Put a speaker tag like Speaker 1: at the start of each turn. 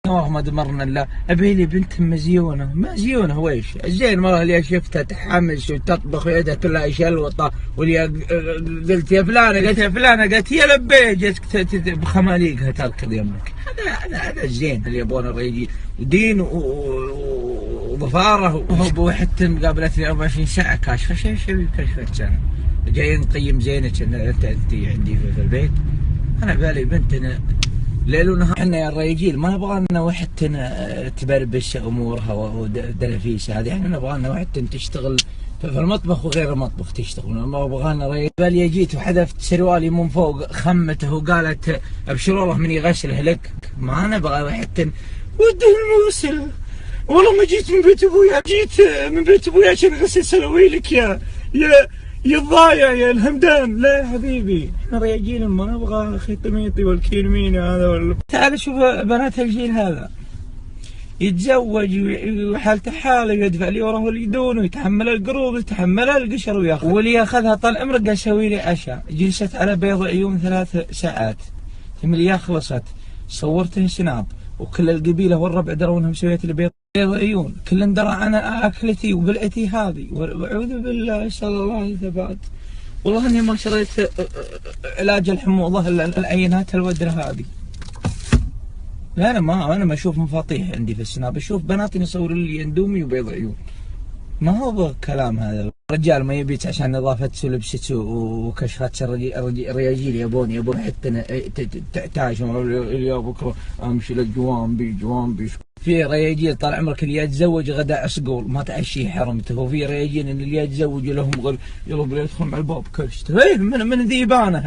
Speaker 1: والله ما دمرنا الا ابي لي بنت مزيونه ويش زين المرة اللي شفتها تحمس وتطبخ ويدها كلها شلوطه واللي قلت يا فلانه قالت يا لبيه جتك بخماليقها تركض يمك. هذا الزين اللي يبونه الرجال دين وظفاره. وهو حتى مقابلتني 24 ساعه كاشفه شيء كشفت سنه جاي نقيم زينك ان انت عندي في البيت. انا بالي بنتنا ليل ونهار. احنا يا الرجال ما نبغى لنا وحدتنا تبربش امورها ودلافيسها هذه، احنا نبغى لنا وحدتنا تشتغل في المطبخ وغير المطبخ تشتغل. ما ابغى لنا رجال. بالي جيت وحذفت سروالي من فوق خمته وقالت ابشر الله من يغسله لك. ما نبغى وحدتنا ود الموسل. والله ما جيت من بيت ابويا، جيت من بيت ابويا عشان اغسل سراويلك يا الضايع يا الهمدان. لا يا حبيبي احنا رجال ما نبغى خيطميطي والكيرميني هذا تعال شوف بنات الجيل هذا يتزوج وحالته حاله ويدفع لي وراه اليدون ويتحمل القروض ويتحمل القشر وياخذ. واللي ياخذها طال عمرك قال سوي لي عشاء. جلست على بيض عيون 3 ساعات تمليها خلصت. صورته سناب وكل القبيله والربع دروا انهم سويت لي بيض عيون. كل درى عن اكلتي وبلعتي هذه. واعوذ بالله صلى الله عليه ثبات. والله اني ما شريت علاج الحموضه العينات الودره هذه. لا انا ما اشوف مفاطيح عندي في السناب، اشوف بناتي يصوروا لي اندومي وبيض عيون. ما هو كلام هذا. الرجال ما يبيت عشان نظافته ولبسته وكشفات الرجال يبون حتى تعاشوا يا بكره امشي للجوامبي. في رجال طال عمرك اللي يتزوج غدا عسقول ما تعشيه حرمته، وفي رجال اللي يتزوج لهم يلا يدخل مع الباب كرشته. من ذيبانه.